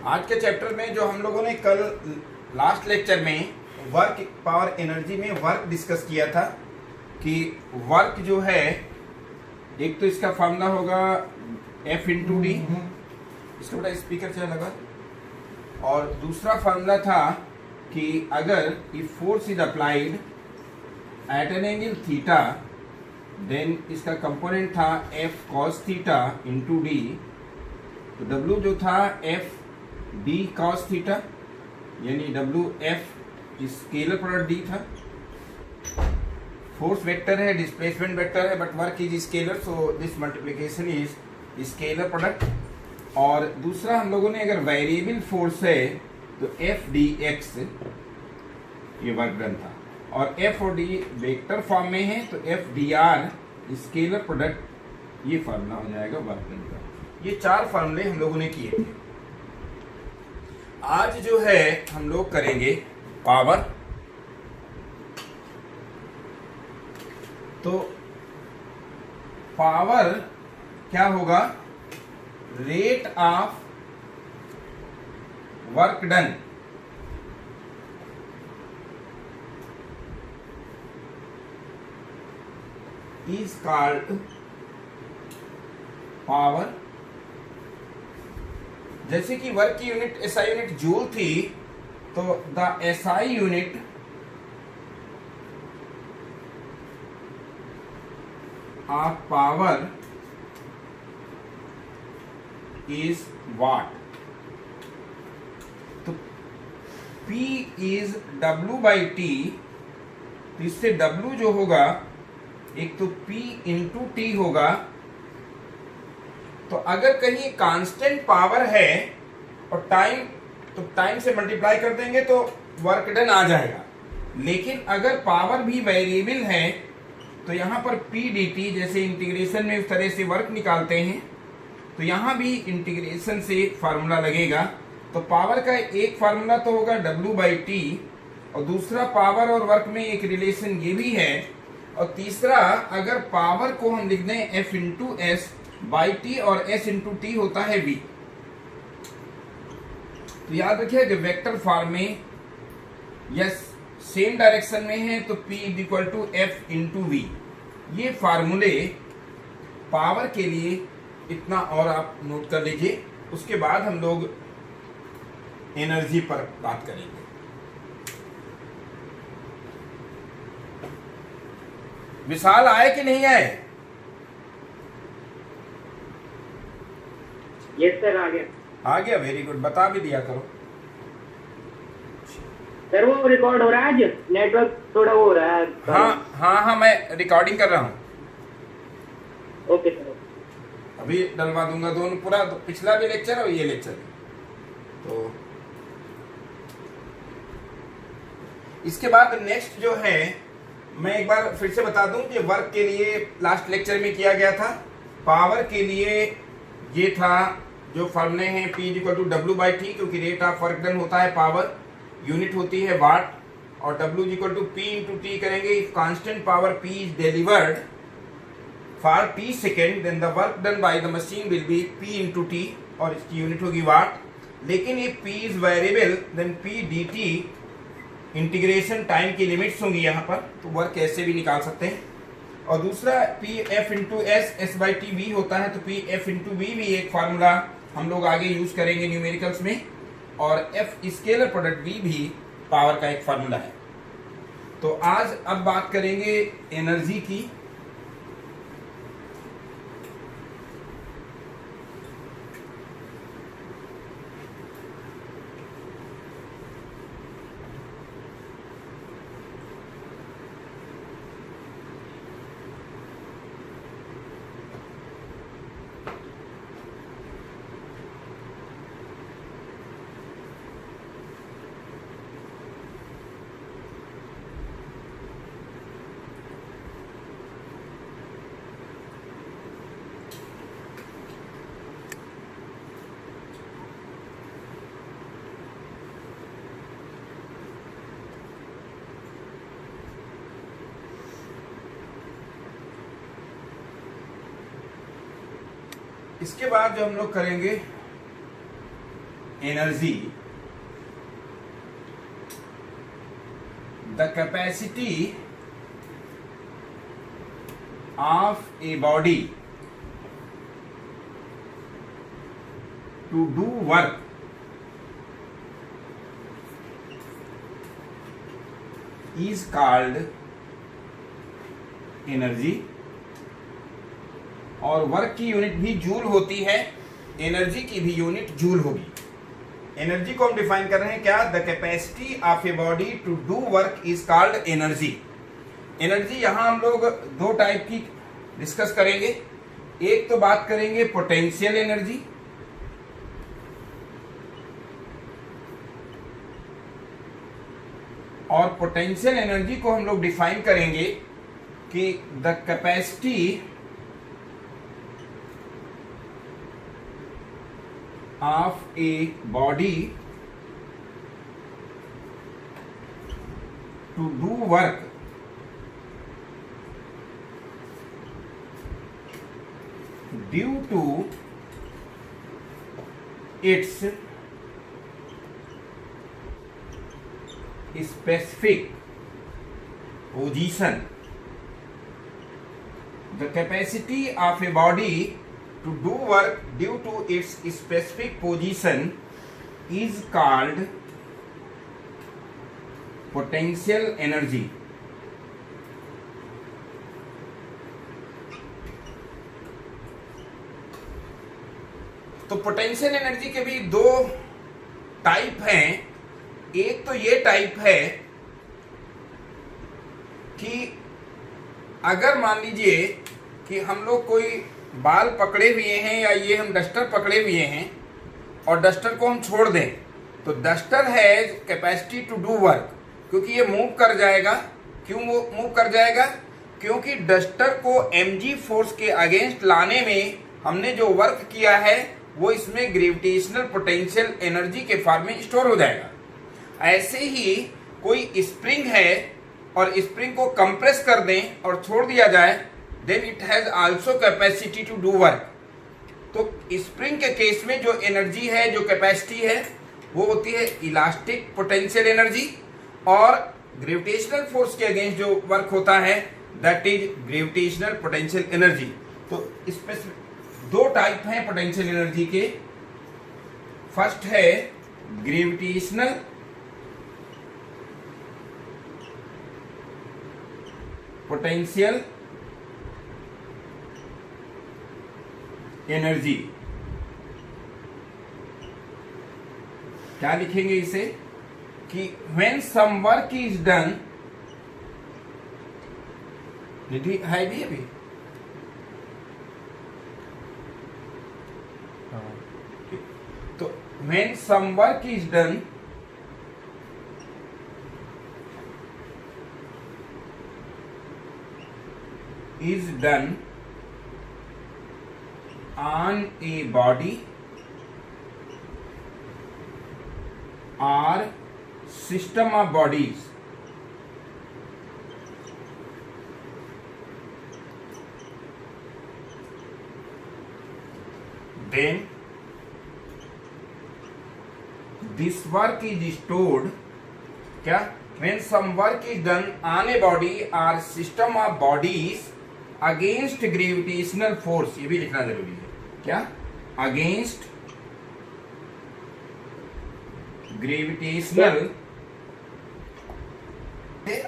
आज के चैप्टर में जो हम लोगों ने कल लास्ट लेक्चर में वर्क पावर एनर्जी में वर्क डिस्कस किया था कि वर्क जो है एक तो इसका फॉर्मूला होगा F इंटू डी, इसका बड़ा स्पीकर से लगा, और दूसरा फॉर्मूला था कि अगर if force is applied at an angle theta then इसका कंपोनेंट था F cos theta into D, तो W जो था F d cos थीटा यानी W F scalar product D था। फोर्स वेक्टर है, डिस्प्लेसमेंट वेक्टर है, but work is scalar, so this multiplication is scalar product. और दूसरा हम लोगों ने अगर वेरिएबल फोर्स है तो F d x ये वर्क डन था, और F और D वेक्टर फॉर्म में है तो F d r scalar product, ये फार्मूला हो जाएगा वर्क डन का। ये चार फार्मूले हम लोगों ने किए थे। आज जो है हम लोग करेंगे पावर। तो पावर क्या होगा? Rate of work done is called power. जैसे कि वर्क की यूनिट एसआई यूनिट जूल थी, तो the SI unit of power is what. तो P is W by T, तो इससे W जो होगा एक तो P इंटू टी होगा। तो अगर कहीं कांस्टेंट पावर है और टाइम, तो टाइम से मल्टीप्लाई कर देंगे तो वर्क डन आ जाएगा। लेकिन अगर पावर भी वेरिएबल है तो यहाँ पर P dt, जैसे इंटीग्रेशन में उस तरह से वर्क निकालते हैं, तो यहाँ भी इंटीग्रेशन से फार्मूला लगेगा। तो पावर का एक फार्मूला तो होगा W बाई टी, और दूसरा पावर और वर्क में एक रिलेशन ये भी है, और तीसरा अगर पावर को हम लिख दें F into S by T और S इंटू टी होता है V। तो याद रखिए कि वेक्टर फॉर्म में या सेम डायरेक्शन में है तो P is equal to F into V. ये फार्मूले पावर के लिए इतना और आप नोट कर लीजिए। उसके बाद हम लोग एनर्जी पर बात करेंगे। विशाल आए कि नहीं आए? यस सर, आ गया। आ गया, वेरी गुड। बता भी दिया करो सर। वो रिकॉर्ड हो रहा है आज, नेटवर्क थोड़ा वो हो रहा है। हाँ, मैं रिकॉर्डिंग कर रहा हूँ। Okay sir. अभी डलवा दूंगा दोनों, पूरा पिछला भी लेक्चर और ये लेक्चर भी। तो इसके बाद नेक्स्ट जो है, मैं एक बार फिर से बता दूं कि वर्क के लिए लास्ट लेक्चर में किया गया था। पावर के लिए ये था जो फॉर्मूले हैं P equal to W by T, क्योंकि रेट ऑफ वर्क डन होता है पावर, यूनिट होती है वाट, और W equal to P into T करेंगे। If constant power P is delivered for T second then the work done by the machine will be P into T, और इसकी unit होगी watt. लेकिन if P is variable then P dt, integration time की limits होंगी यहाँ पर, तो work ऐसे भी निकाल सकते हैं। और दूसरा P F into S S by T V होता है, तो P F इंटू वी भी एक फार्मूला हम लोग आगे यूज करेंगे न्यूमेरिकल्स में, और F स्केलर प्रोडक्ट V भी पावर का एक फार्मूला है। तो आज अब बात करेंगे एनर्जी की। इसके बाद जो हम लोग करेंगे energy, the capacity of a body to do work is called energy. और वर्क की यूनिट भी जूल होती है, एनर्जी की भी यूनिट जूल होगी। एनर्जी को हम डिफाइन कर रहे हैं क्या? The capacity of a body to do work is called energy. Energy यहां हम लोग दो टाइप की डिस्कस करेंगे। एक तो बात करेंगे पोटेंशियल एनर्जी, और पोटेंशियल एनर्जी को हम लोग डिफाइन करेंगे कि the capacity of a body to do work due to its specific position. The capacity of a body to do work due to its specific position is called potential energy. तो potential energy के भी दो type हैं। एक तो ये type है कि अगर मान लीजिए कि हम लोग कोई बाल पकड़े हुए हैं या ये हम डस्टर पकड़े हुए हैं और डस्टर को हम छोड़ दें, तो duster has capacity to do work, क्योंकि ये मूव कर जाएगा। क्यों वो मूव कर जाएगा? क्योंकि डस्टर को mg फोर्स के अगेंस्ट लाने में हमने जो वर्क किया है वो इसमें ग्रेविटेशनल पोटेंशियल एनर्जी के फॉर्म में स्टोर हो जाएगा। ऐसे ही कोई स्प्रिंग है और स्प्रिंग को कंप्रेस कर दें और छोड़ दिया जाए, then it has also capacity to do work. तो स्प्रिंग के केस में जो एनर्जी है, जो कैपेसिटी है, वो होती है इलास्टिक पोटेंशियल एनर्जी, और ग्रेविटेशनल फोर्स के अगेंस्ट जो वर्क होता है that is gravitational potential energy. तो इसमें दो टाइप हैं पोटेंशियल एनर्जी के। फर्स्ट है ग्रेविटेशनल पोटेंशियल एनर्जी। क्या लिखेंगे इसे कि when some work is done, Nidhi है भी अभी तो when some work is done is done on a body or system of bodies, then this work is stored क्या? When some work is done on a body or system of bodies against gravitational force, ये भी लिखना जरूरी है क्या? Against gravitational,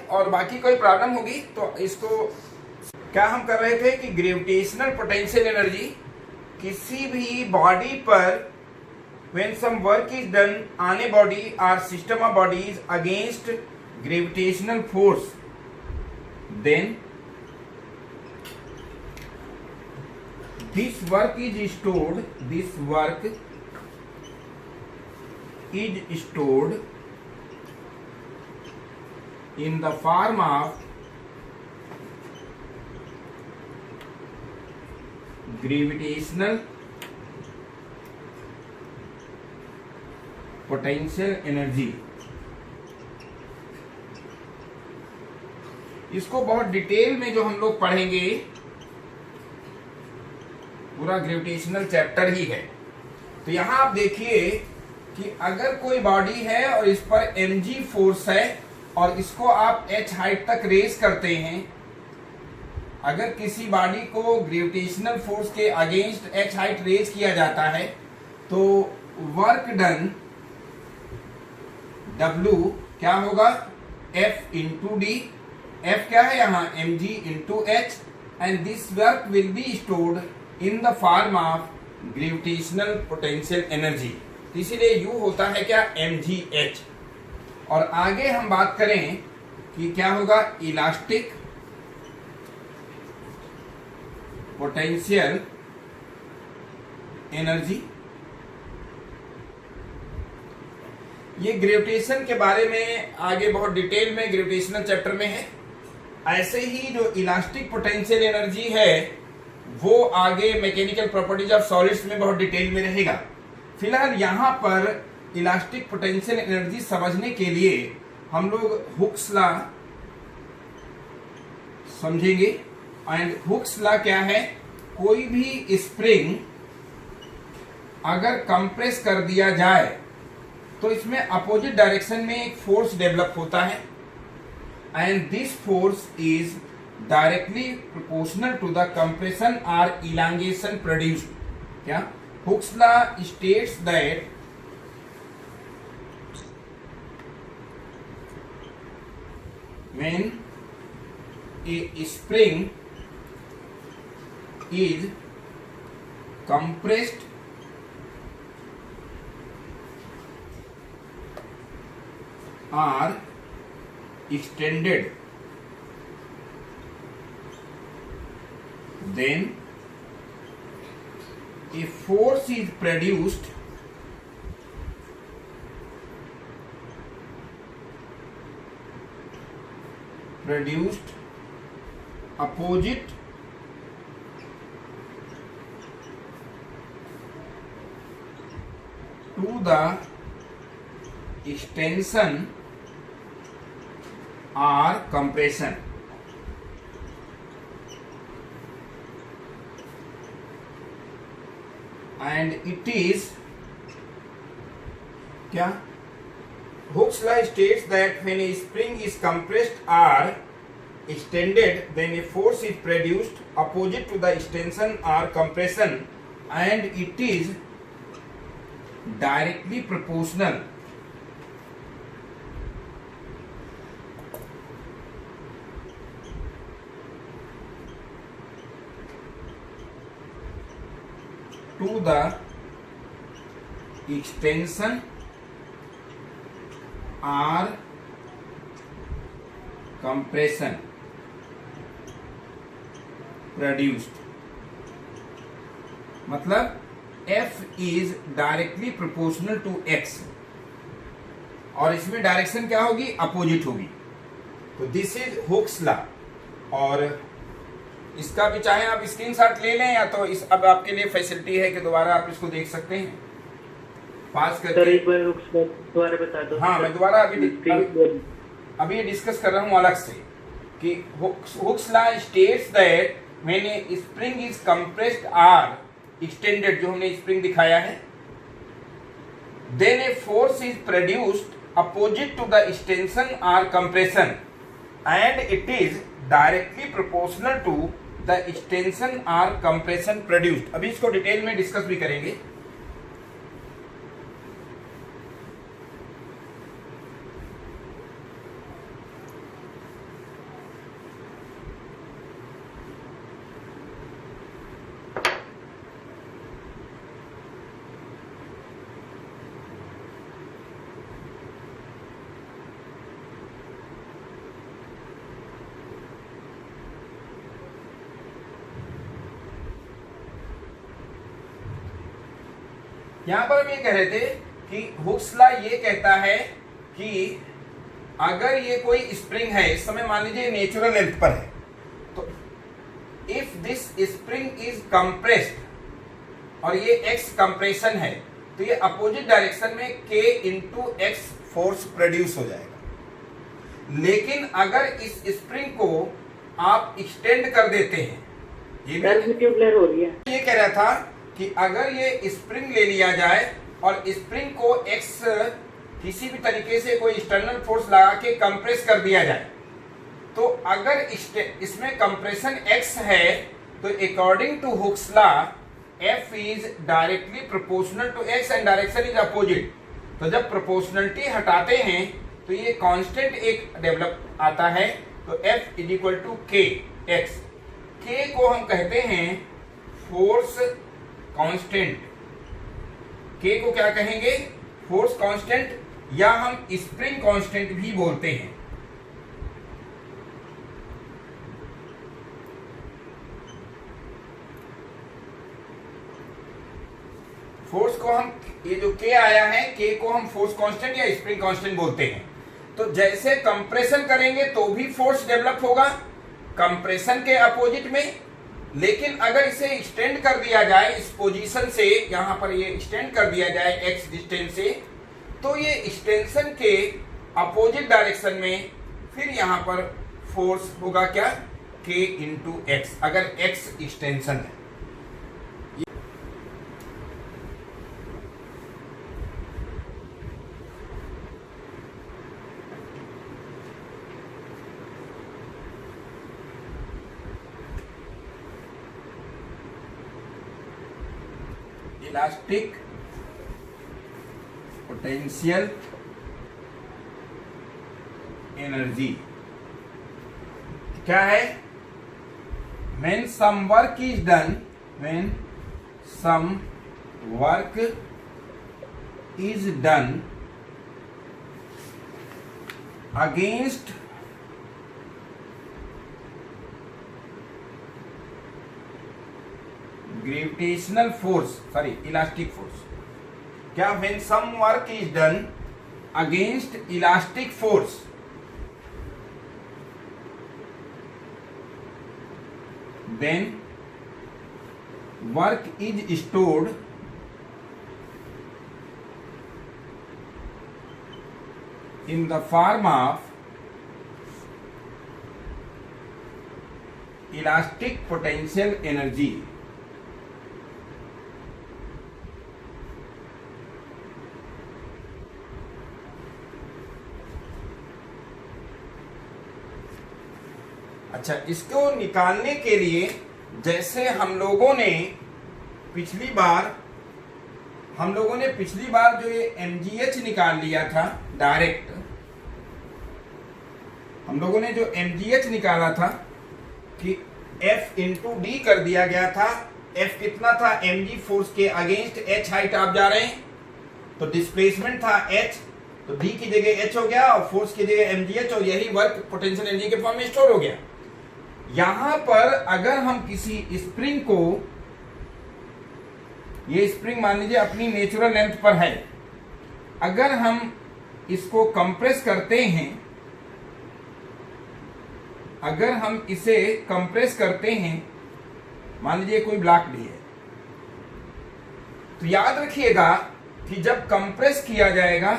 और बाकी कोई प्रॉब्लम होगी तो इसको क्या हम कर रहे थे कि ग्रेविटेशनल पोटेंशियल एनर्जी किसी भी बॉडी पर when some work is done on a body or system of bodies against gravitational force, then this work is stored in the form of gravitational potential energy। इसको बहुत detail में जो हम लोग पढ़ेंगे, पूरा ग्रेविटेशनल चैप्टर ही है। तो यहां आप देखिए कि अगर कोई बॉडी है और इस पर mg फोर्स है और इसको आप h हाइट तक रेज करते हैं, अगर किसी बॉडी को ग्रेविटेशनल फोर्स के अगेंस्ट h हाइट रेज किया जाता है तो वर्क डन W क्या होगा, F इंटू डी। F क्या है यहाँ, mg into h, and this work will be stored in the form of gravitational potential energy. इसीलिए U होता है क्या, mgh। और आगे हम बात करें कि क्या होगा, इलास्टिक पोटेंशियल एनर्जी। ये ग्रेविटेशन के बारे में आगे बहुत डिटेल में ग्रेविटेशनल चैप्टर में है। ऐसे ही जो इलास्टिक पोटेंशियल एनर्जी है वो आगे मैकेनिकल प्रॉपर्टीज ऑफ सॉलिड्स में बहुत डिटेल में रहेगा। फिलहाल यहाँ पर इलास्टिक पोटेंशियल एनर्जी समझने के लिए हम लोग हुक्स लॉ समझेंगे। एंड हुक्स लॉ क्या है, कोई भी स्प्रिंग अगर कंप्रेस कर दिया जाए तो इसमें अपोजिट डायरेक्शन में एक फोर्स डेवलप होता है, and this force is directly proportional to the compression और इलांगेशन प्रोड्यूस्ड। क्या, Hooke's law states that when a spring is compressed or extended, then a force is produced opposite to the extension or compression। And it is क्या, Hooke's law states that when a spring is compressed or extended, then a force is produced opposite to the extension or compression, and it is directly proportional to the extension or compression produced। मतलब F is directly proportional to X, और इसमें direction क्या होगी, opposite होगी। तो this is Hooke's law. और इसका भी चाहे आप स्क्रीनशॉट ले लें या तो इस अब आपके लिए फैसिलिटी है कि दोबारा आप इसको देख सकते हैं पास करके। सर एक बार हुक्स लॉ दोबारा बता दो। हाँ, मैं दोबारा अभी ये डिस्कस कर रहा हूँ अलग से कि Hooke's law states that when a spring is compressed और एक्सटेंडेड, जो हमने स्प्रिंग दिखाया है, then a force is produced opposite to the extension और compression, and it is directly proportional to the extension और कंप्रेशन प्रोड्यूस्ड। अभी इसको detail में डिस्कस भी करेंगे। यहां पर हम ये कह रहे थे कि हुक्स लॉ ये कहता है कि अगर ये कोई स्प्रिंग है, इस समय मान लीजिए नेचुरल लेंथ पर है, तो if this spring is compressed और ये एक्स कंप्रेशन है, तो ये अपोजिट डायरेक्शन में k into x force produce हो जाएगा। लेकिन अगर इस स्प्रिंग को आप एक्सटेंड कर देते हैं, ये हो रही है। ये कह रहा था कि अगर ये स्प्रिंग ले लिया जाए और स्प्रिंग को एक्स किसी भी तरीके से कोई एक्सटर्नल फोर्स लगा के कंप्रेस कर दिया जाए, तो अगर इसमें कंप्रेशन एक्स है तो according to Hooke's law F is directly proportional to x and direction is opposite. तो जब प्रोपोर्शनलिटी हटाते हैं तो ये कांस्टेंट एक डेवलप आता है, तो F इज इक्वल टू के एक्स। के को हम कहते हैं फोर्स कांस्टेंट। के को क्या कहेंगे? फोर्स कांस्टेंट, या हम स्प्रिंग कांस्टेंट भी बोलते हैं। फोर्स को हम, ये जो के आया है, के को हम फोर्स कांस्टेंट या स्प्रिंग कांस्टेंट बोलते हैं। तो जैसे कंप्रेशन करेंगे तो भी फोर्स डेवलप होगा कंप्रेशन के अपोजिट में, लेकिन अगर इसे एक्सटेंड कर दिया जाए इस पोजीशन से, यहां पर ये एक्सटेंड कर दिया जाए एक्स डिस्टेंस से, तो ये एक्सटेंशन के अपोजिट डायरेक्शन में फिर यहां पर फोर्स होगा क्या? के इंटू एक्स, अगर एक्स एक्सटेंशन है। इलास्टिक पोटेंशियल एनर्जी क्या है? when some work is done against gravitational force, elastic force। क्या? when some work is done against elastic force, then work is stored in the form of elastic potential energy। अच्छा, इसको निकालने के लिए जैसे हम लोगों ने पिछली बार जो ये mgh निकाल लिया था डायरेक्ट, हम लोगों ने जो mgh निकाला था कि F इंटू डी कर दिया गया था। F कितना था? mg फोर्स के अगेंस्ट h हाइट आप जा रहे हैं, तो डिस्प्लेसमेंट था h, तो d की जगह h हो गया और फोर्स की जगह mgh, और यही वर्क पोटेंशियल एनर्जी के फॉर्म में स्टोर हो गया। यहां पर अगर हम किसी स्प्रिंग को, ये स्प्रिंग मान लीजिए अपनी नेचुरल लेंथ पर है, अगर हम इसको कंप्रेस करते हैं, अगर हम इसे कंप्रेस करते हैं, मान लीजिए कोई ब्लॉक भी है, तो याद रखिएगा कि जब कंप्रेस किया जाएगा,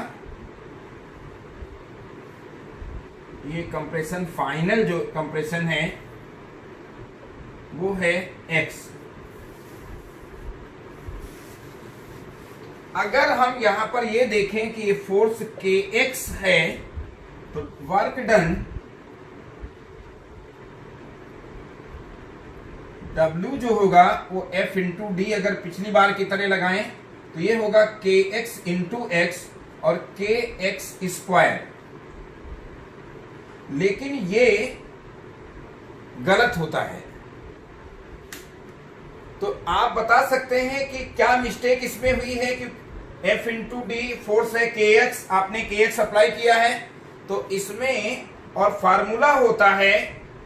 ये कंप्रेशन फाइनल जो कंप्रेशन है वो है x। अगर हम यहां पर ये देखें कि ये फोर्स kx है, तो वर्क डन W जो होगा वो F इंटू डी, अगर पिछली बार की तरह लगाएं तो ये होगा kx इंटू एक्स और kx स्क्वायर। लेकिन ये गलत होता है, तो आप बता सकते हैं कि क्या मिस्टेक इसमें हुई है कि F इंटू डी फोर्स है kx, आपने kx अप्लाई किया है, तो इसमें और फार्मूला होता है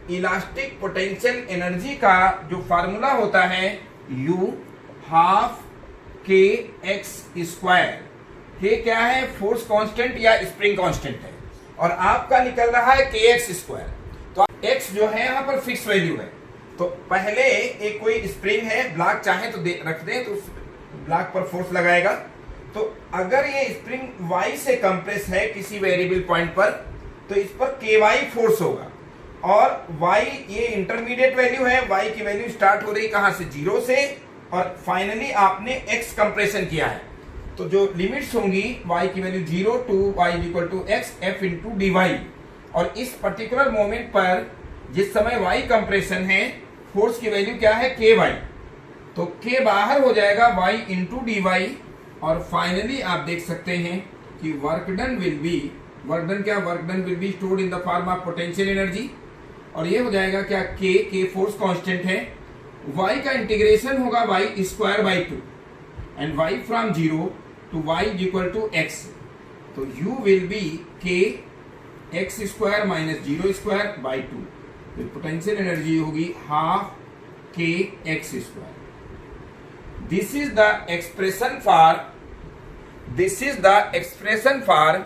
इलास्टिक पोटेंशियल एनर्जी का, जो फार्मूला होता है U हाफ kx स्क्वायर। ये क्या है? फोर्स कांस्टेंट या स्प्रिंग कांस्टेंट है, और आपका निकल रहा है kx स्क्वायर। तो x जो है यहाँ पर फिक्स वैल्यू है, तो पहले एक कोई स्प्रिंग है, ब्लॉक चाहे तो रख दें, तो उस ब्लॉक पर फोर्स लगाएगा। तो अगर ये स्प्रिंग y से कंप्रेस है किसी वेरिएबल पॉइंट पर, तो इस पर ky फोर्स होगा, और y ये इंटरमीडिएट वैल्यू है, y की वैल्यू स्टार्ट हो रही कहां से? 0 से, और फाइनली आपने x कंप्रेशन किया है, तो जो लिमिट्स होंगी y की value 0 to y equal to X F into D Y, और इस पर्टिकुलर मोमेंट पर जिस समय y कंप्रेशन है, फोर्स की वैल्यू क्या है, के वाई, तो k बाहर हो जाएगा y इंटू डी वाई, और फाइनली आप देख सकते हैं कि work done will be stored in the form of potential energy, और ये हो जाएगा क्या, के फोर्स कांस्टेंट है, y का इंटीग्रेशन होगा y square by 2 and y from 0 to y equal to x, तो u will be k X square minus 0 square by 2, तो पोटेंशियल एनर्जी होगी half k X square. This is the expression for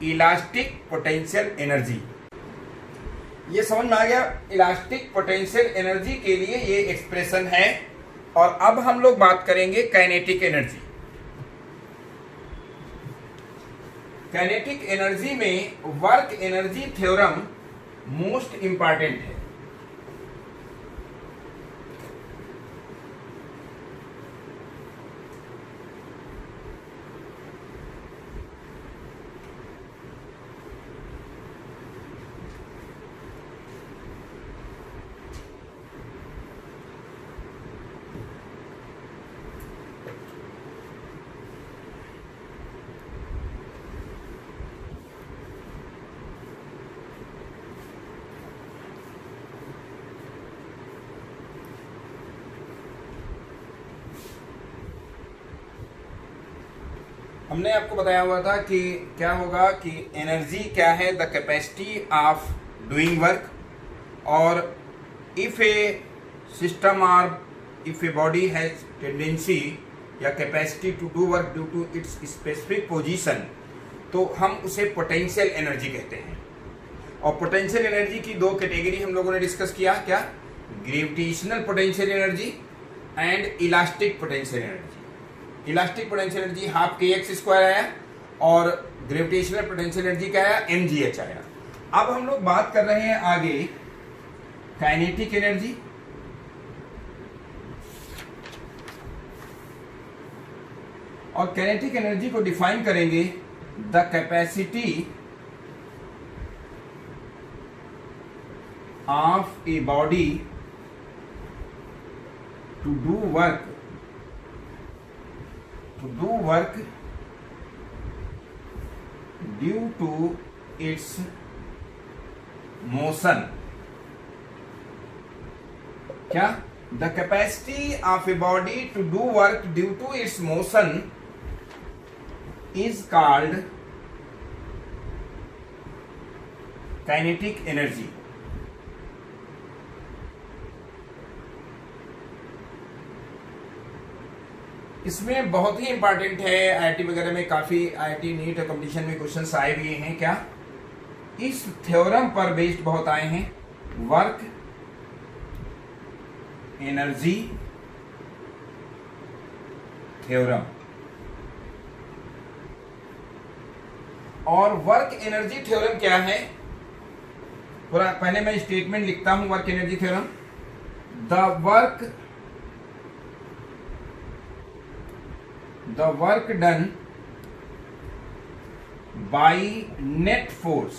elastic potential energy. ये समझ में आ गया, elastic potential energy के लिए ये एक्सप्रेशन है। और अब हम लोग बात करेंगे काइनेटिक एनर्जी। काइनेटिक एनर्जी में work energy theorem most important है। हमने आपको बताया हुआ था कि क्या होगा कि एनर्जी क्या है, the capacity of doing work, और इफ ए सिस्टम और if a body has tendency या capacity to do work due to its specific position, तो हम उसे पोटेंशियल एनर्जी कहते हैं। और पोटेंशियल एनर्जी की दो कैटेगरी हम लोगों ने डिस्कस किया, क्या, gravitational potential energy and elastic potential energy. Elastic potential energy half के एक्स स्क्वायर आया, और ग्रेविटेशनल पोटेंशियल एनर्जी क्या आया, mgh आया। अब हम लोग बात कर रहे हैं आगे काइनेटिक एनर्जी। और काइनेटिक एनर्जी को डिफाइन करेंगे, the capacity of a body to do work due to its motion। क्या, the capacity of a body to do work due to its motion is called kinetic energy। इसमें बहुत ही important है, IIT वगैरह में काफी, IIT NEET और competition में questions आए भी हैं, क्या, इस थ्योरम पर बेस्ड बहुत आए हैं, वर्क एनर्जी थ्योरम। और वर्क एनर्जी थ्योरम क्या है, पूरा पहले मैं स्टेटमेंट लिखता हूं, work energy theorem, the work done by net force,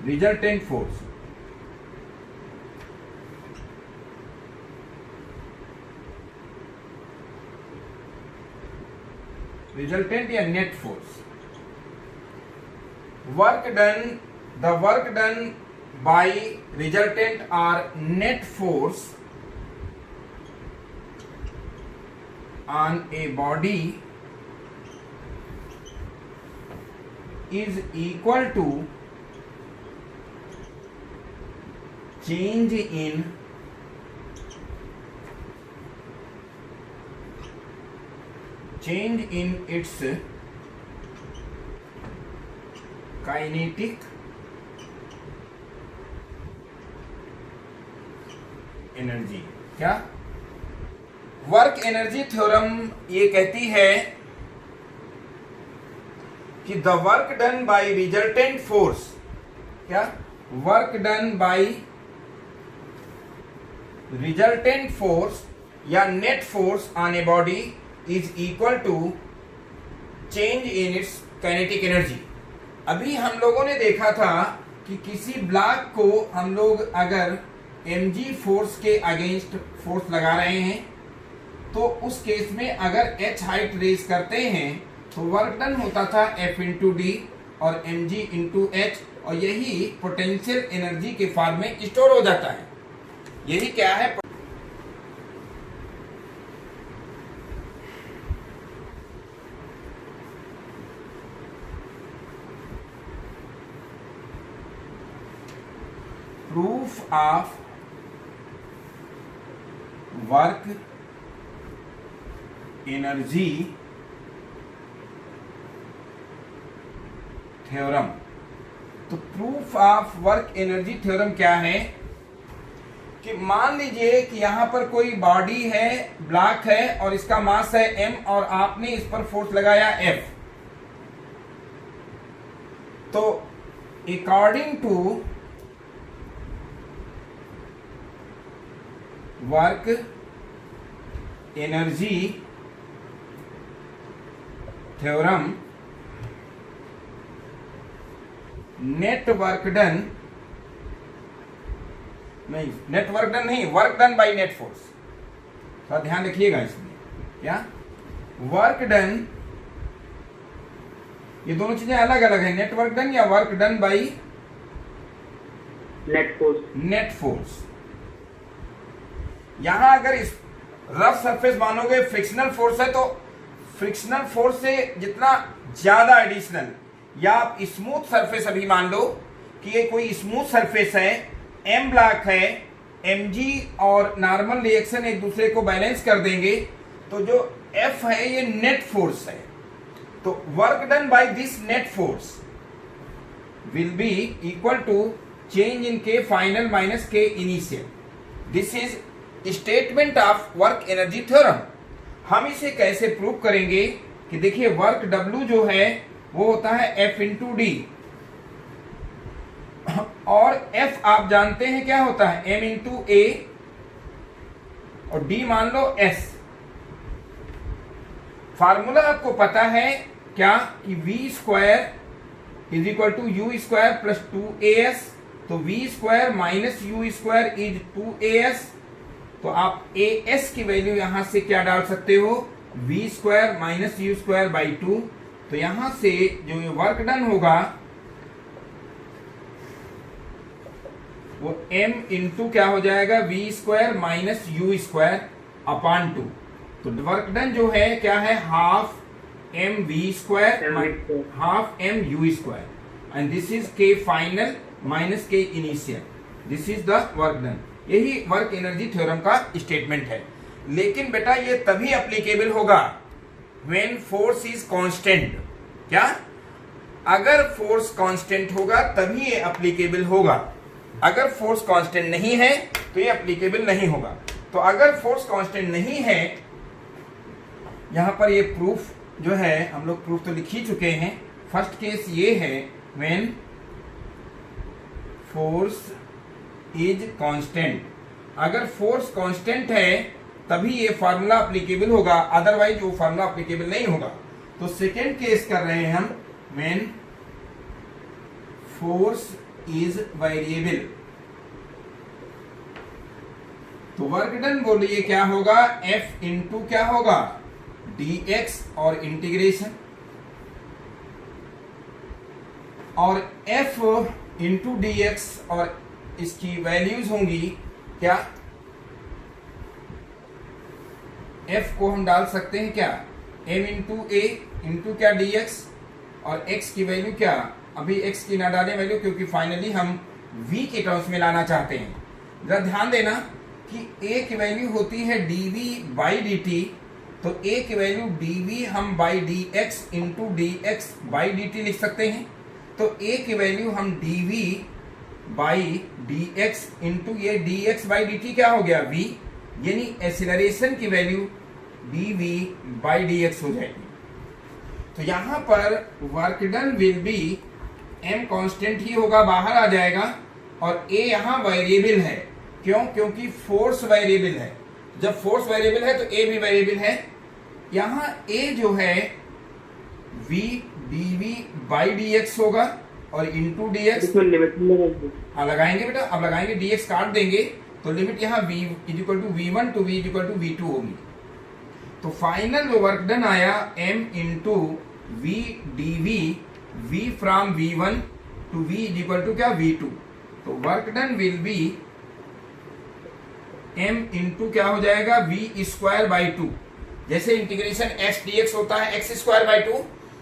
resultant force, resultant या net force, the work done by resultant or net force on a body is equal to change in its kinetic energy। क्या, work energy theorem ये कहती है कि the work done by resultant force, क्या, work done by resultant force या net force on a body is equal to change in its kinetic energy. अभी हम लोगों ने देखा था कि किसी ब्लॉक को हम लोग अगर mg फोर्स के अगेंस्ट फोर्स लगा रहे हैं तो उस केस में अगर h हाइट रेज करते हैं तो वर्क डन होता था F इंटू डी और mg इंटू एच, और यही पोटेंशियल एनर्जी के फॉर्म में स्टोर हो जाता है। यही क्या है, proof of work energy theorem. तो proof of work energy theorem क्या है कि मान लीजिए कि यहां पर कोई बॉडी है, ब्लॉक है और इसका मास है m और आपने इस पर फोर्स लगाया F। तो according to work energy theorem net work done नहीं, work done by net force. थोड़ा ध्यान रखिएगा इसमें, क्या वर्क डन, ये दोनों चीजें अलग अलग है, नेट वर्क डन या work done by net force. यहां अगर इस रफ सरफेस मानोगे फ्रिक्शनल फोर्स है तो फ्रिक्शनल फोर्स से जितना ज्यादा एडिशनल, या आप स्मूथ सरफेस अभी मान लो कि ये कोई स्मूथ सरफेस है, m ब्लॉक है, mg और नॉर्मल रिएक्शन एक दूसरे को बैलेंस कर देंगे, तो जो F है ये नेट फोर्स है। तो work done by this net force will be equal to change in K final minus K initial. This is statement of work energy theorem. हम इसे कैसे प्रूव करेंगे कि देखिए वर्क W जो है वो होता है F इंटू डी, और F आप जानते हैं क्या होता है, M इंटू ए, और D मान लो S। फार्मूला आपको पता है क्या कि V square is equal to U square plus 2as। तो V square minus U square is 2as। तो आप as की वैल्यू यहां से क्या डाल सकते हो, V square minus U square by 2। तो यहां से जो ये वर्क डन होगा वो m इंटू क्या हो जाएगा, V square minus U square upon 2। तो वर्क डन जो है क्या है, half m V square half m u square, and this is K final minus K initial. This is the work done. यही work energy theorem का statement है। लेकिन बेटा ये तभी एप्लीकेबल होगा व्हेन फोर्स इज कांस्टेंट। क्या, अगर फोर्स कांस्टेंट होगा तभी ये एप्लीकेबल होगा। अगर फोर्स कांस्टेंट नहीं है तो ये एप्लीकेबल नहीं होगा। तो अगर फोर्स कांस्टेंट नहीं है, यहां पर ये प्रूफ जो है हम लोग प्रूफ तो लिख ही चुके हैं। फर्स्ट केस ये है व्हेन फोर्स इज कांस्टेंट। अगर फोर्स कांस्टेंट है तभी ये फार्मूला एप्लीकेबल होगा, अदरवाइज वो फार्मूला एप्लीकेबल नहीं होगा। तो सेकेंड केस कर रहे हैं हम, व्हेन फोर्स इज वेरिएबल। तो वर्क डन बोलिए क्या होगा, F इंटू क्या होगा, dx और इंटीग्रेशन, और F इंटू dx और इसकी वैल्यूज होंगी क्या, F को हम डाल सकते हैं क्या, m इंटू ए इंटू क्या dx, और x की वैल्यू क्या, अभी x की ना डालें वैल्यू क्योंकि फाइनली हम v के टर्म्स में लाना चाहते हैं। जरा ध्यान देना कि a की वैल्यू होती है dv बाई dt, तो a की वैल्यू dv हम by dx into dx by dt लिख सकते हैं। तो a की वैल्यू हम dv बाई dx इंटू ये dx बाई dt क्या हो गया v, यानी एक्सीलरेशन की वैल्यू dv बाई dx हो जाएगी। तो यहां पर work done will be m constant ही होगा, बाहर आ जाएगा, और a यहां वेरिएबल है। क्यों, क्योंकि फोर्स वेरिएबल है। जब फोर्स वेरिएबल है तो a भी वेरिएबल है। यहां a जो है v dv बाई dx होगा और इंटू dx। इसमें लिमिट लगाएंगे। हाँ लगाएंगे बेटा, अब लगाएंगे, dx काट देंगे तो लिमिट यहाँ v equal to v1 to v equal to v2 होगी। तो फाइनल जो वर्क डन आया m into v dv, v from v1 to v equal to क्या v2। तो work done will be m into क्या हो जाएगा v स्क्वायर बाई 2। जैसे इंटीग्रेशन x dx होता है x स्क्वायर बाई 2,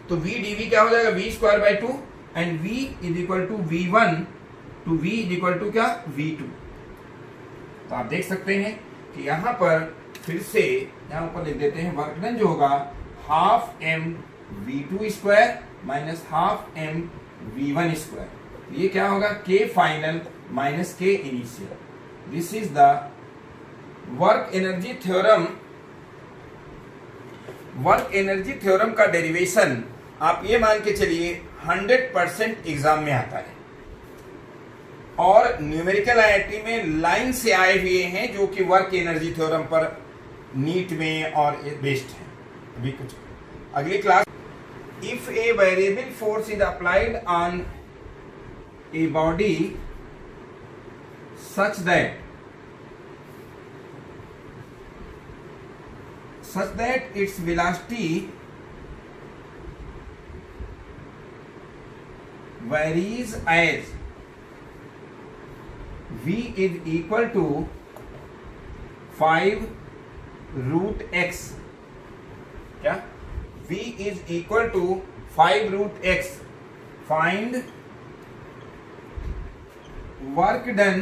तो v dv क्या हो जाएगा v square by 2 and v is equal to v1 to v is equal to क्या v2। तो आप देख सकते हैं कि यहां पर फिर से यहां पर लिख देते हैं वर्क डन जो होगा half m v2 square minus half m v1 square. ये क्या होगा k final minus k initial. This is the work energy theorem. Work energy theorem का डेरिवेशन आप ये मान के चलिए 100% एग्जाम में आता है और न्यूमेरिकल आईआईटी में लाइन से आए हुए हैं जो कि वर्क एनर्जी थ्योरम पर नीट में और बेस्ड है। अभी कुछ अगली class. If a variable force is applied on a body such that its velocity varies as v is equal to 5 root x। क्या v is equal to 5 root x। find work done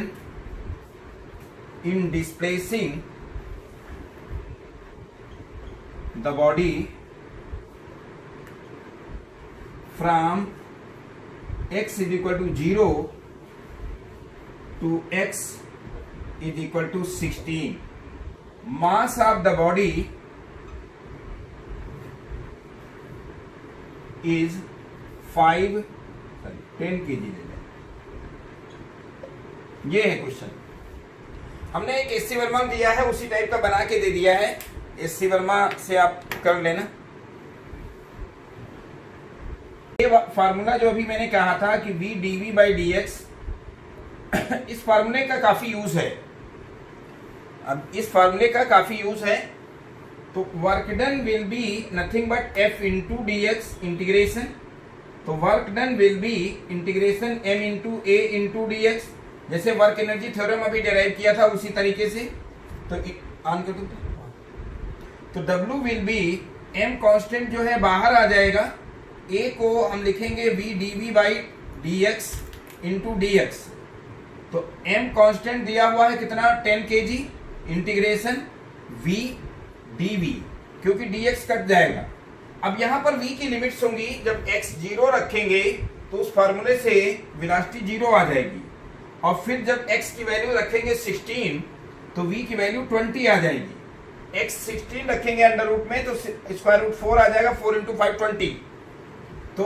in displacing the body from x is equal to 0 to x is equal to 16। mass of the body is 10 kg। ये है question. हमने एक SC Verma दिया है, उसी type का बना के दे दिया है। एससी वर्मा से आप कर लेना। ये फार्मूला जो अभी मैंने कहा था कि v dv बाई dx, इस फार्मूले का काफी यूज है। अब इस फार्मूले का काफी यूज है तो work done will be nothing but f into dx integration. तो work done will be integration m into a into dx। जैसे वर्क एनर्जी थ्योरम अभी डेराइव किया था उसी तरीके से। तो ऑन कर दो। तो w will be m constant जो है बाहर आ जाएगा, a को हम लिखेंगे v dv by dx into dx। तो m कांस्टेंट दिया हुआ है कितना 10 kg इंटीग्रेशन v dv, क्योंकि dx कट जाएगा। अब यहां पर v की लिमिट्स होंगी, जब x 0 रखेंगे तो उस फार्मूले से वेलोसिटी 0 आ जाएगी और फिर जब x की वैल्यू रखेंगे 16 तो v की वैल्यू 20 आ जाएगी। x 16 रखेंगे अंडर रूट में तो स्क्वायर रूट 4 आ जाएगा, 4 इंटू 5 20। तो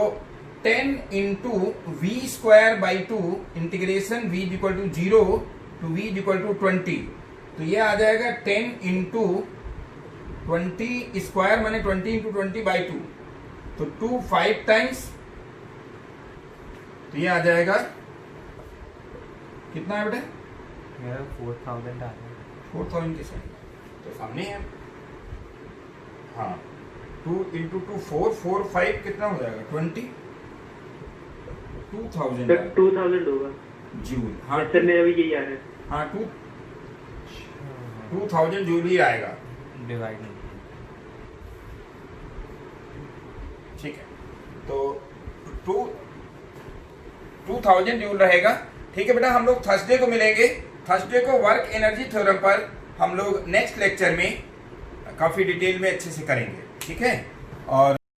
10 into V square by 2 integration v equal to 0 to v equal to 20। तो ये आ जाएगा 10 इंटू 20 स्क्वायर माने 20 इंटू 20 बाई 2। तो 2 5 टाइम्स, तो ये आ जाएगा कितना है बेटा? मेरा 4000 आ रहा है। 4000 के साथ तो सामने है। हाँ 2 इंटू 2 4 4 5 कितना हो जाएगा 20 2000 होगा जूल। हाँ सर मेरा भी यही आ रहा है। हाँ 2000 जूल ही आएगा डिवाइड नहीं। ठीक है, तो 2000 जूल रहेगा। ठीक है बेटा, हम लोग थर्सडे को मिलेंगे। थर्सडे को वर्क एनर्जी थ्योरम पर हम लोग नेक्स्ट लेक्चर में काफी डिटेल में अच्छे से करेंगे। ठीक है, और